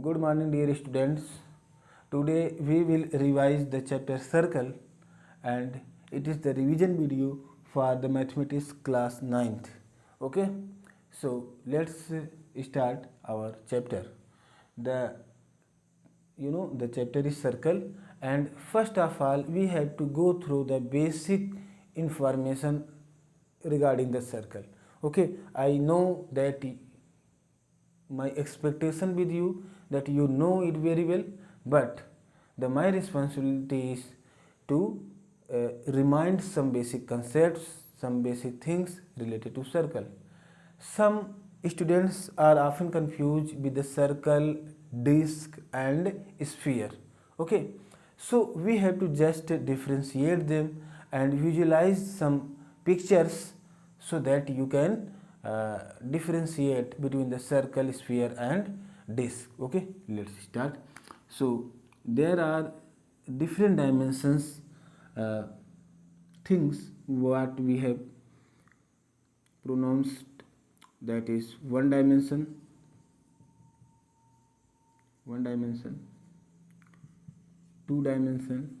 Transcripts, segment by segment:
Good morning, dear students. Today we will revise the chapter Circle, and it is the revision video for the mathematics class 9th. Okay, so let's start our chapter. The the chapter is Circle, and first of all we have to go through the basic information regarding the circle. Okay, I know that my expectation with you that you know it very well, but my responsibility is to remind some basic concepts, some basic things related to circle. Some students are often confused with the circle, disc and sphere. Okay, so we have to just differentiate them and visualize some pictures so that you can differentiate between the circle, sphere and disc. Okay, let's start. So there are different dimensions, things what we have pronounced, that is one dimension, two dimension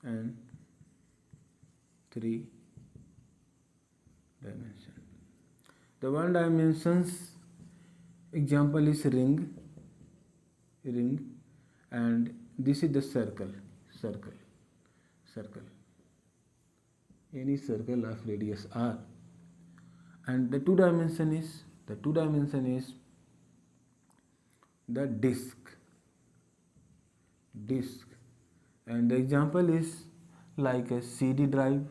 and three dimension. The one dimensions example is ring, and this is the circle. Any circle of radius r, and the two dimension is the disc, and the example is like a CD drive,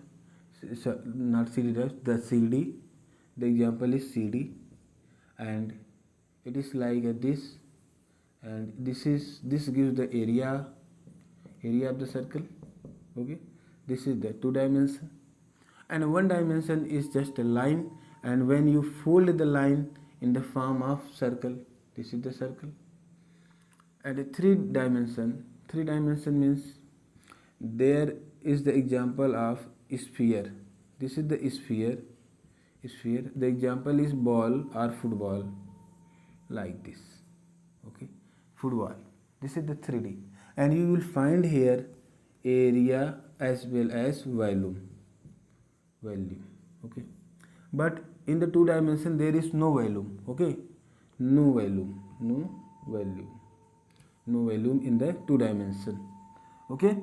not CD drive, the CD. The example is CD, and it is like this, and this gives the area of the circle. Okay, this is the two dimension, and one dimension is just a line, and when you fold the line in the form of circle, this is the circle. And a three dimension means there is the example of sphere. This is the sphere. The example is ball or football, like this. Okay, football. This is the 3D, and you will find here area as well as volume. Okay, but in the two dimension there is no volume. Okay, no volume in the two dimension. Okay,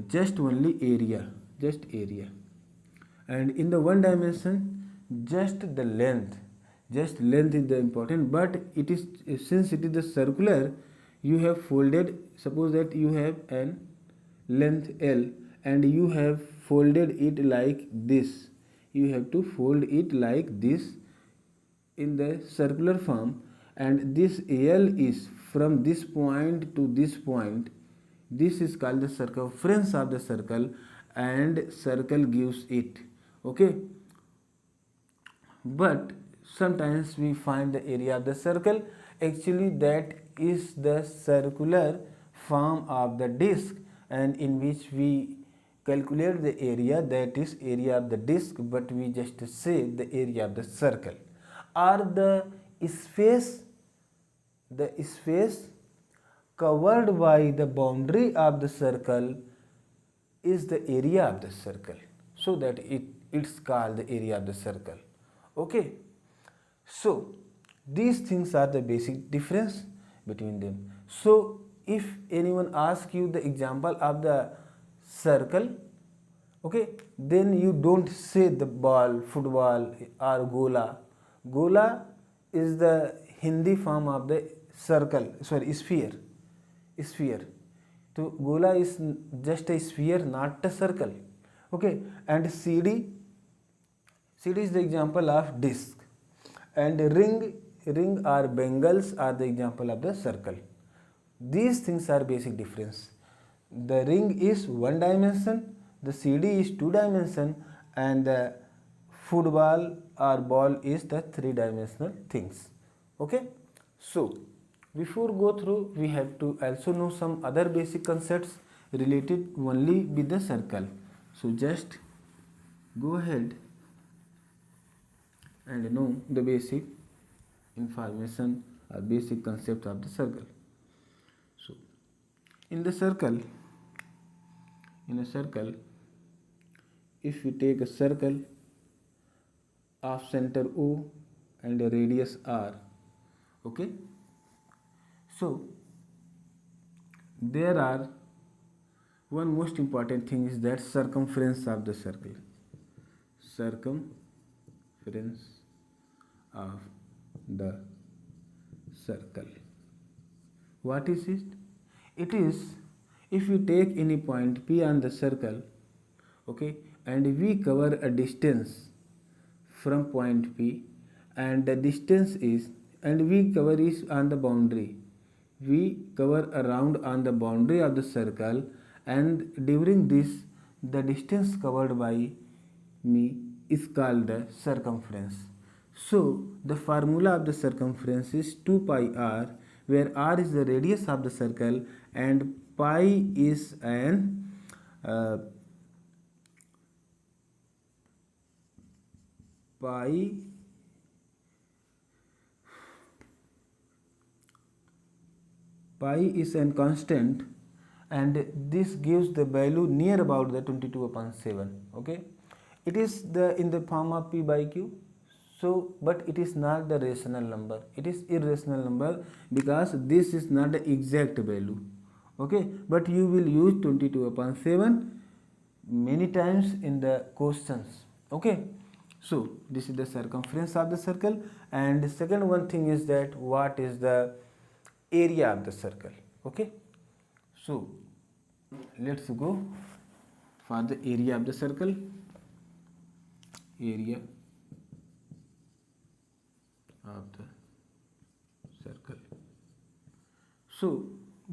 just only area, and in the one dimension just the length is the important, but it is, since it is the circular, you have folded, suppose that you have an length L and you have folded it like this. You have to fold it like this in the circular form, and this L is from this point to this point. This is called the circumference of the circle, and circle gives it. Okay, but sometimes we find the area of the circle, actually that is the circular form of the disc, and in which we calculate the area, that is area of the disc, but we just say the area of the circle, or the space covered by the boundary of the circle is the area of the circle, so that it's called the area of the circle. Okay, so these things are the basic difference between them. So if anyone asks you the example of the circle, okay, then you don't say the ball, football or gola is the Hindi form of the circle, sorry, sphere. So gola is just a sphere, not a circle. Okay, and CD is the example of disc, and ring or bangles are the example of the circle. These things are basic difference. The ring is one dimension, the CD is two dimension, and the football or ball is the three dimensional things. Okay, so before go through, we have to also know some other basic concepts related only with the circle. So just go ahead and know the basic information or basic concept of the circle. So in a circle, if we take a circle of center O and a radius R, okay, so there are one most important thing is that circumference of the circle. Circumference of the circle. What is it? It is, if we take any point P on the circle, okay, and we cover a distance from point P, and the distance is, and we cover is on the boundary. We cover around on the boundary of the circle, and during this the distance covered by me is called the circumference. So the formula of the circumference is 2 pi r, where r is the radius of the circle and pi is an pi is an constant, and this gives the value near about the 22/7. Okay, it is the in the form of p by q. So but it is not the rational number, it is irrational number, because this is not the exact value. Okay, but you will use 22/7 many times in the questions. Okay, so this is the circumference of the circle. And the second one thing is that what is the area of the circle. Okay, so let's go for the area of the circle. Area of the circle. So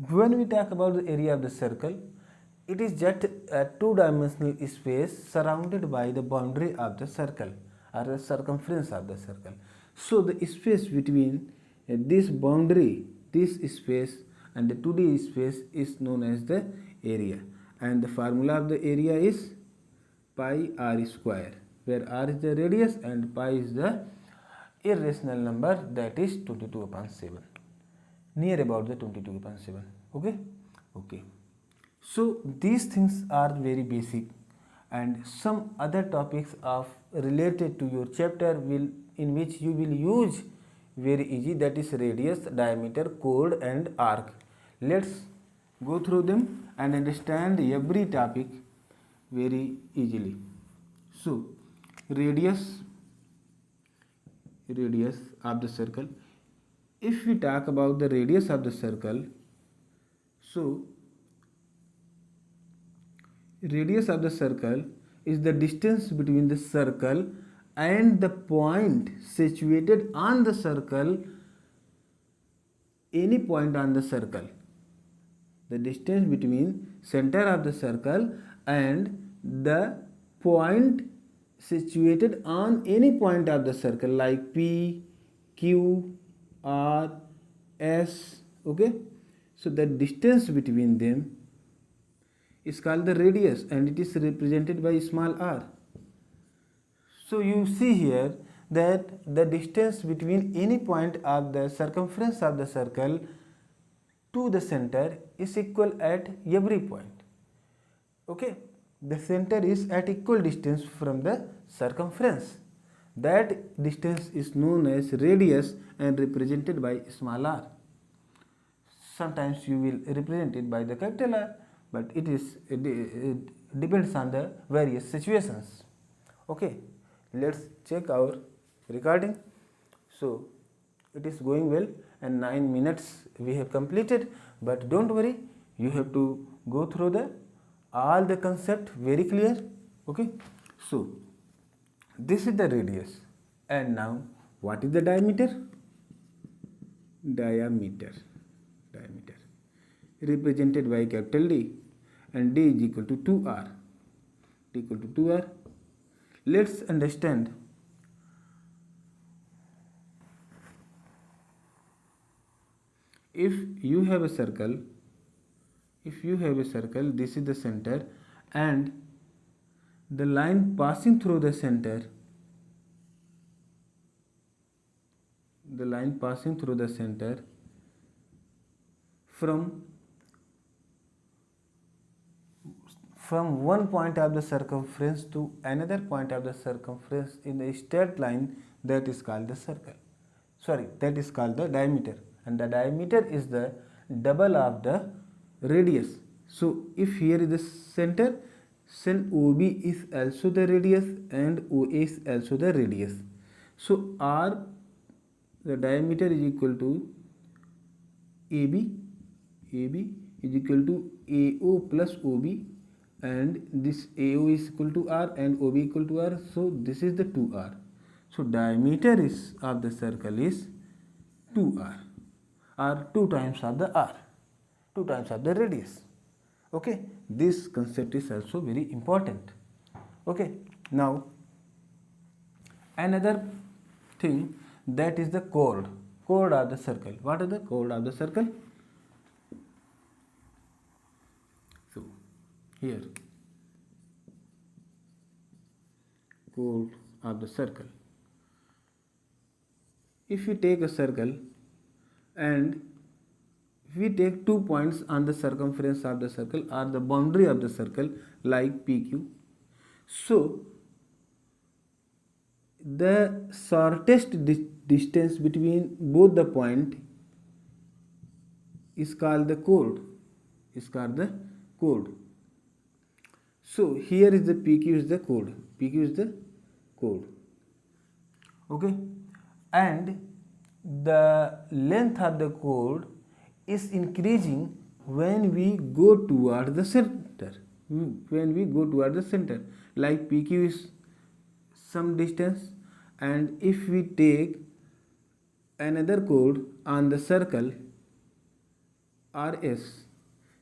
when we talk about the area of the circle, it is just a two-dimensional space surrounded by the boundary of the circle or the circumference of the circle. So the space between this boundary, this space and the 2D space is known as the area, and the formula of the area is pi r square, where r is the radius and pi is the irrational number, that is 22/7, near about the 22/7. Okay, so these things are very basic, and some other topics of related to your chapter will, in which you will use very easy, that is radius, diameter, chord and arc. Let's go through them and understand every topic very easily. So radius of the circle. If we talk about the radius of the circle, so radius of the circle is the distance between the circle and the point situated on the circle, any point on the circle. The distance between center of the circle and the point situated on any point of the circle, like P, Q, R, S. Okay, so the distance between them is called the radius, and it is represented by small r. So you see here that the distance between any point of the circumference of the circle to the center is equal at every point. Okay, the center is at equal distance from the circumference. That distance is known as radius and represented by small r. Sometimes you will represent it by the capital R, but it depends on the various situations. Okay, let's check our recording. So it is going well, and 9 minutes we have completed, but don't worry, you have to go through the all the concept very clear. Okay, so this is the radius, and now what is the diameter? Diameter represented by capital D, and D is equal to 2r. Let's understand. If you have a circle, this is the center, and the line passing through the center, the line passing through the center from one point of the circumference to another point of the circumference in a straight line, that is called the circle. That is called the diameter, and the diameter is the double of the radius. So if here is the center, OB is also the radius and OA is also the radius. So R, the diameter is equal to AB is equal to AO plus OB, and this AO is equal to R and OB equal to R. So this is the 2R. So diameter is of the circle is 2R, or 2 times of the R, 2 times of the radius. Okay, this concept is also very important. Okay, now another thing, that is the chord of the circle. What is the chord of the circle? So here, chord of the circle. If we take a circle and we take 2 points on the circumference of the circle or the boundary of the circle like PQ, so the shortest distance between both the point is called the chord. So here is the PQ is the chord. Okay, and the length of the chord is increasing when we go toward the center. Like PQ is some distance, and if we take another chord on the circle RS,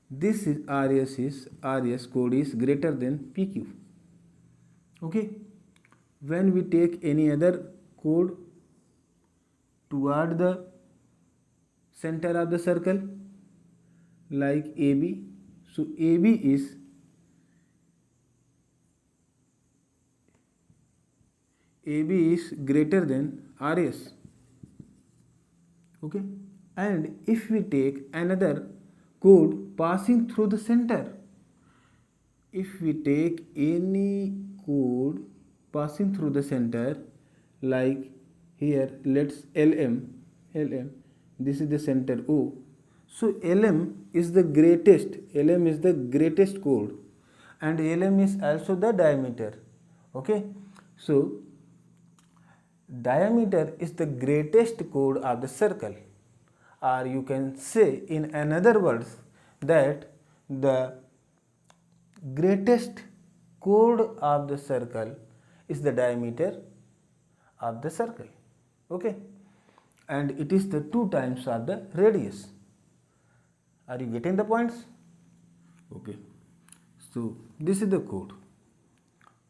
this is RS chord is greater than PQ. Okay, when we take any other chord toward the center of the circle like AB, so AB is greater than RS. Okay, and if we take another chord passing through the center, if we take any chord passing through the center, like here let's LM, this is the center O. So LM is the greatest chord, and LM is also the diameter. Okay, so diameter is the greatest chord of the circle, or you can say in another words that the greatest chord of the circle is the diameter of the circle. Okay, and it is the 2 times of the radius. Are you getting the points? Okay, so this is the chord,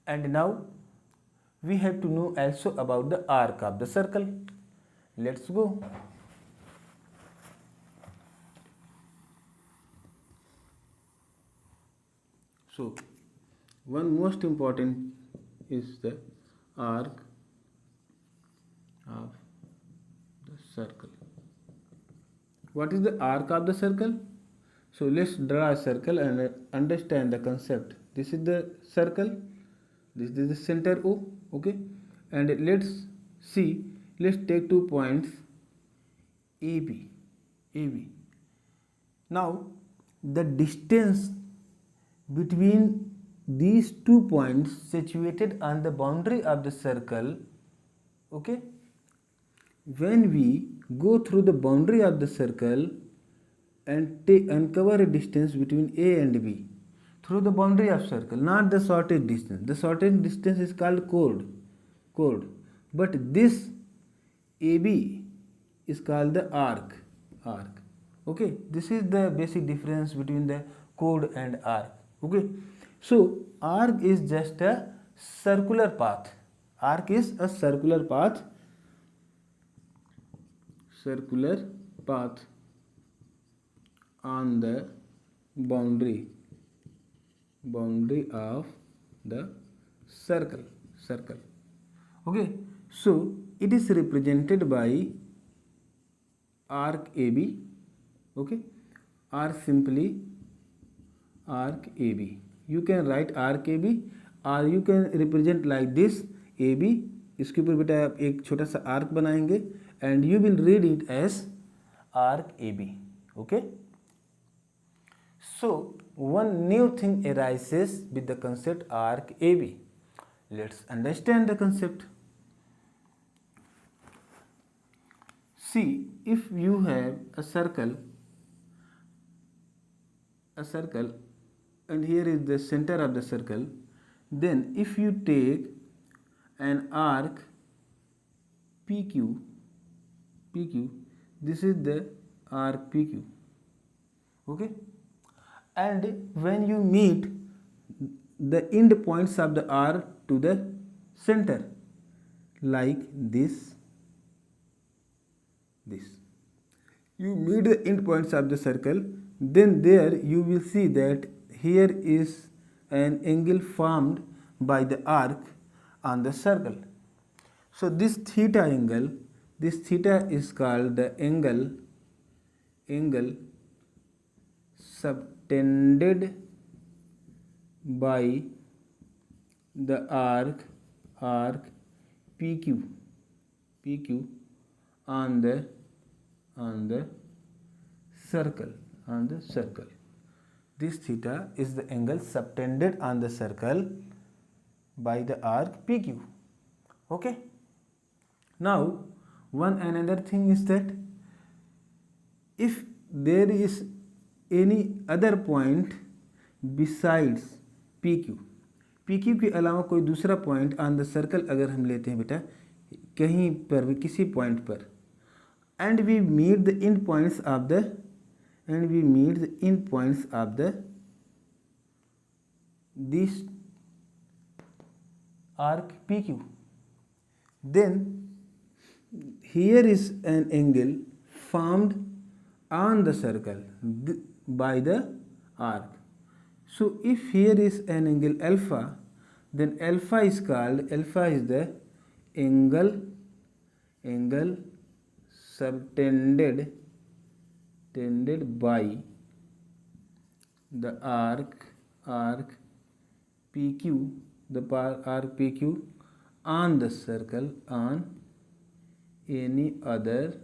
and now we have to know also about the arc of the circle. Let's go. So one most important is the arc of the circle. What is the arc of the circle? So let's draw a circle and understand the concept. This is the circle, this is the center O. Okay, and let's take 2 points AB. Now the distance between these 2 points situated on the boundary of the circle, okay, when we go through the boundary of the circle and uncover a distance between A and B through the boundary of circle, not the shortest distance. The shortest distance is called chord, but this AB is called the arc. Okay, this is the basic difference between the chord and arc. Okay, so arc is just a circular path. Arc is a circular path on the boundary of the circle. Okay, so it is represented by arc AB, okay, or simply arc AB. You can write arc AB or you can represent like this AB. इसके ऊपर बेटा आप एक छोटा सा arc बनाएंगे and you will read it as arc AB. Okay. So one new thing arises with the concept arc AB. Let's understand the concept. See, if you have a circle and here is the center of the circle, then if you take an arc PQ, this is the arc PQ, okay, and when you meet the end points of the arc to the center like this, you meet the end points of the circle, then there you will see that here is an angle formed by the arc on the circle. So this theta angle, this theta is called the angle subtended by the arc PQ on the circle. This theta is the angle subtended on the circle by the arc PQ. Okay. Now one another thing is that if there is any other point besides PQ के अलावा कोई दूसरा point on the circle अगर हम लेते हैं बेटा कहीं पर भी किसी पॉइंट पर and we meet the end points of the this arc PQ, then here is an angle formed on the circle by the arc. So if here is an angle alpha, then alpha is the angle subtended by the arc PQ, arc PQ on the circle on any other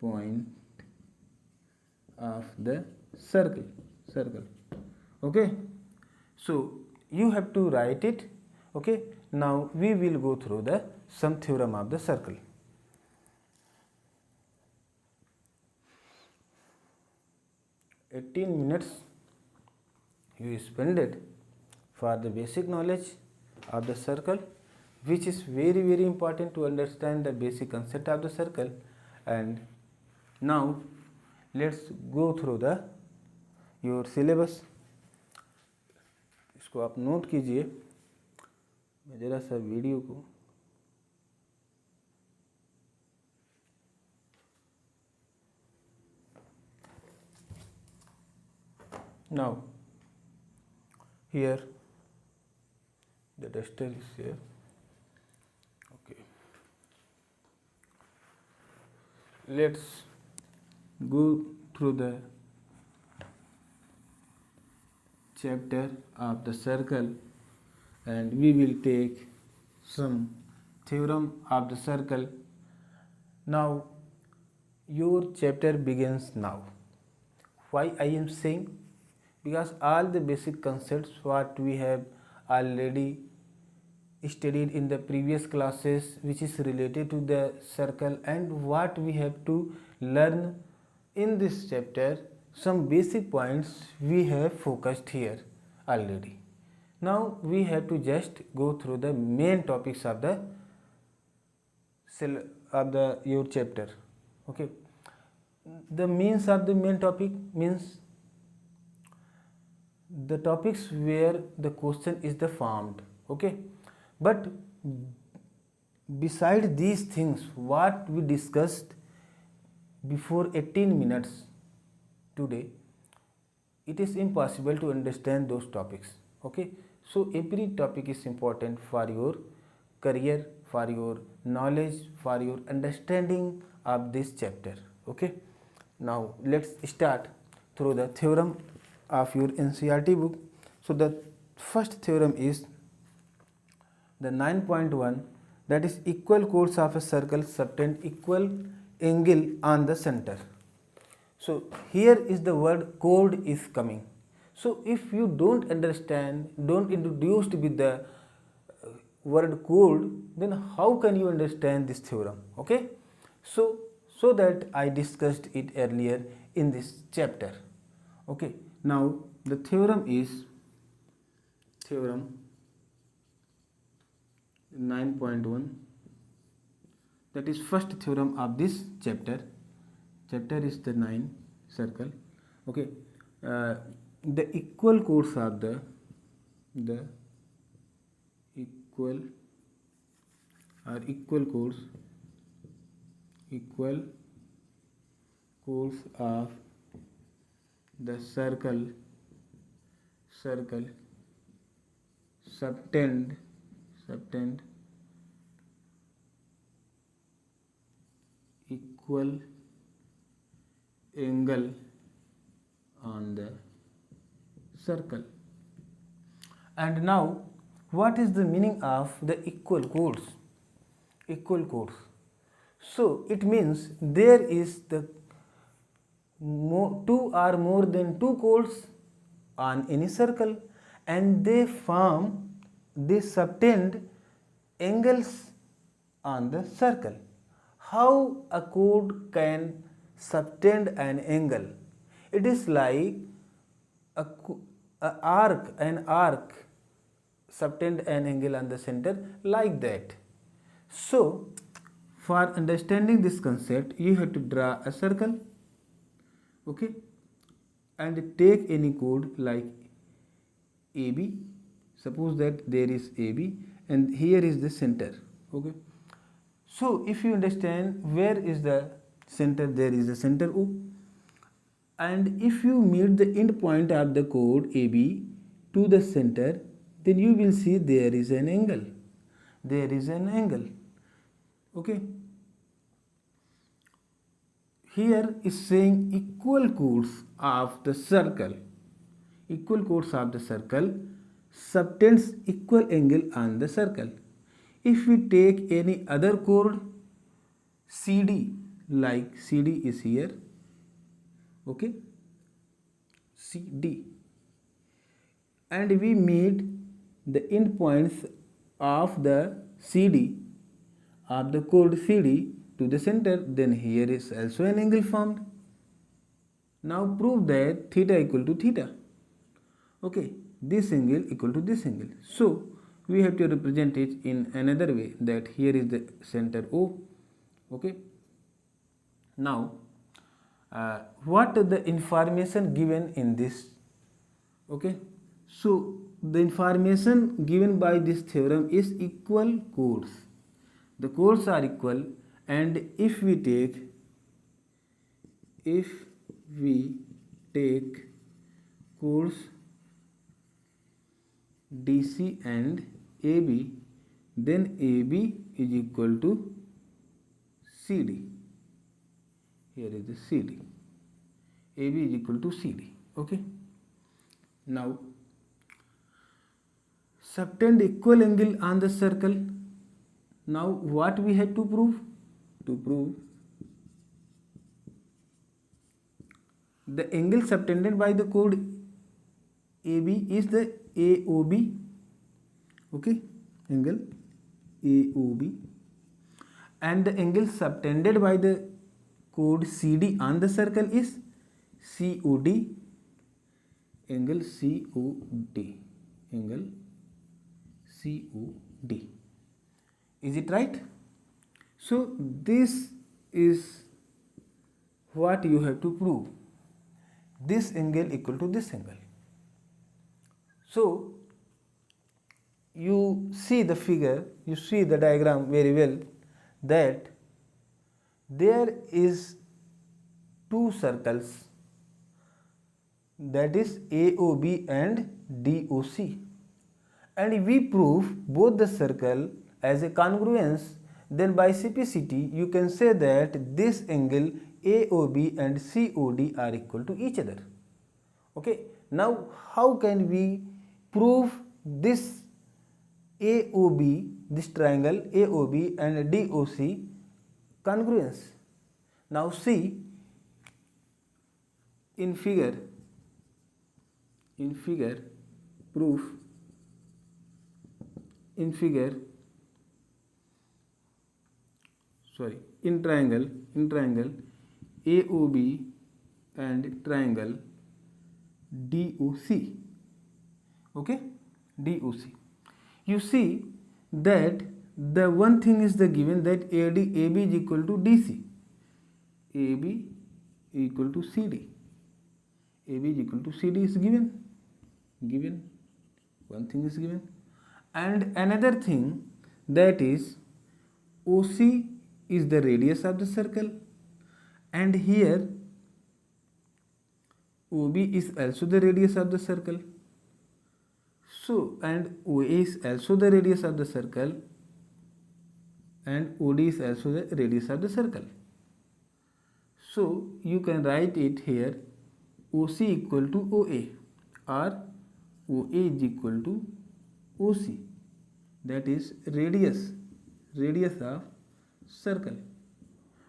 point of the circle. Okay, so you have to write it. Okay, now we will go through the some theorem of the circle. $18 minutes you spend it for the basic knowledge of the circle, which is very important to understand the basic concept of the circle. And now let's go through the your syllabus. इसको आप note कीजिए, मैं जरा सा video को now here the duster is here. Okay, let's go through the chapter of the circle and we will take some theorem of the circle. Now your chapter begins now. Why I am saying? Because all the basic concepts what we have already studied in the previous classes, which is related to the circle, and what we have to learn in this chapter, some basic points we have focused here already. Now we have to just go through the main topics of your chapter. Okay, the means of the main topic means the topics where the question is the formed. Okay, but beside these things what we discussed before 18 minutes today, it is impossible to understand those topics. Okay, so every topic is important for your career, for your knowledge, for your understanding of this chapter. Okay, now let's start through the theorem of your NCERT book. So the first theorem is the 9.1, that is equal chords of a circle subtend equal angle on the center. So here is the word chord is coming. So if you don't understand, don't introduced with the word chord, then how can you understand this theorem? Okay, so that I discussed it earlier in this chapter. Okay, now the theorem is theorem 9.1, that is first theorem of this chapter. Chapter is the 9 circle. Okay, the equal chords of the equal chords of the circle subtend equal angle on the circle. And now what is the meaning of the equal chords? So it means there is the two or more than two chords on any circle, and they subtend angles on the circle. How a chord can subtend an angle? It is like an arc subtend an angle on the center, like that. So for understanding this concept, you have to draw a circle, okay, and take any chord like AB. Suppose that there is AB and here is the center. Okay, so if you understand where is the center, there is the center O, and if you meet the end point of the chord AB to the center, then you will see there is an angle. Okay, here is saying equal chords of the circle subtends equal angle on the circle. If we take any other chord CD, like CD is here, okay, CD, and we meet the end points of the CD, of the chord CD to the center, then here is also an angle formed. Now prove that theta equal to theta. Okay, this angle equal to this angle. So we have to represent it in another way, that here is the center O. Okay, now what is the information given in this? Okay, so the information given by this theorem is equal chords. The chords are equal, and if we take chords DC and AB, then AB is equal to CD. Here is the CD. AB is equal to CD. Okay. Now subtend equal angle on the circle. Now what we have to prove? To prove the angle subtended by the chord AB is the AOB. Okay, angle AOB, and the angle subtended by the chord CD on the circle is COD, angle COD. Is it right? So this is what you have to prove. This angle equal to this angle. So you see the figure, you see the diagram very well, that there is two circles, that is AOB and DOC, and we prove both the circle as a congruence then by CPCT you can say that this angle AOB and COD are equal to each other. Okay, now how can we prove this AOB, this triangle AOB and DOC congruence? Now see in figure proof, in triangle AOB and triangle DOC. Okay, DOC. You see that the one thing is the given that AB is equal to DC, AB equal to CD, AB is equal to CD is given, one thing is given, and another thing, that is OC is the radius of the circle, and here OB is also the radius of the circle. So, and OA is also the radius of the circle, and OD is also the radius of the circle. So, you can write it here OC equal to OA or OA is equal to OC, that is radius of circle,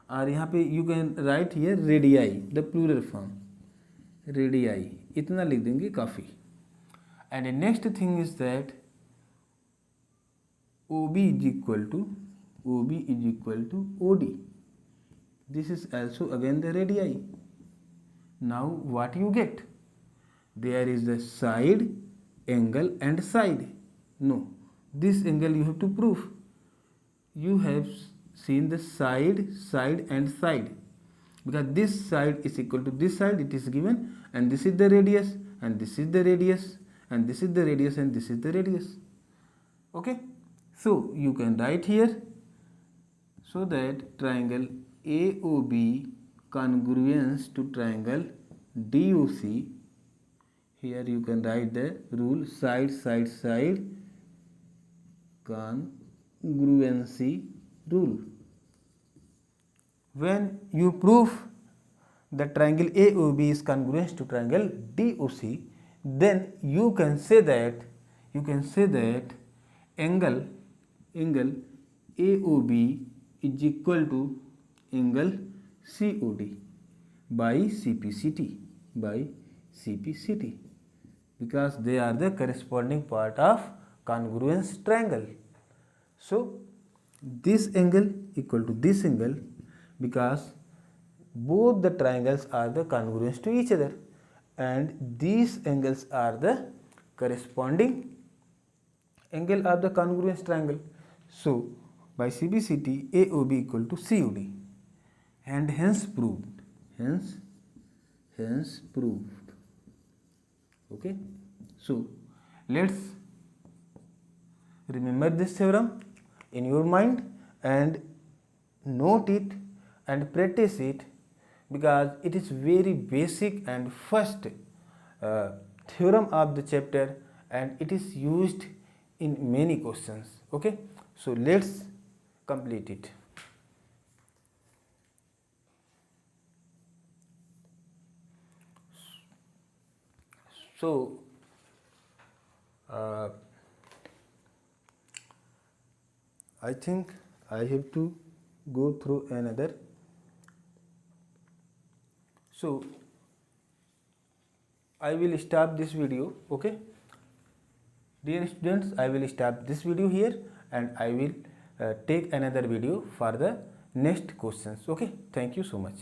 और यहाँ पे you can write here radii, the plural form radii, इतना लिख देंगे काफ़ी. And the next thing is that OB is equal to OD. This is also again the radii. Now what you get? There is the side, angle and side. No, this angle you have to prove. You have seen the side and side, because this side is equal to this side, it is given, and this is the radius, and this is the radius, and this is the radius, and this is the radius. Okay, so you can write here, so that triangle AOB congruence to triangle DOC, here you can write the rule side congruency rule. When you prove the triangle AOB is congruent to triangle DOC, then you can say that angle AOB is equal to angle COD by CPCT, because they are the corresponding part of congruence triangle. So this angle equal to this angle, because both the triangles are the congruent to each other, and these angles are the corresponding angle of the congruence triangle. So by CPCT AOB equal to COD, and hence proved. Okay, so let's remember this theorem in your mind and note it and practice it, because it is very basic and first theorem of the chapter, and it is used in many questions. Okay, so let's complete it. So I think I have to go through another. So I will stop this video. Okay, dear students, I will stop this video here, and I will take another video for the next questions. Okay, thank you so much.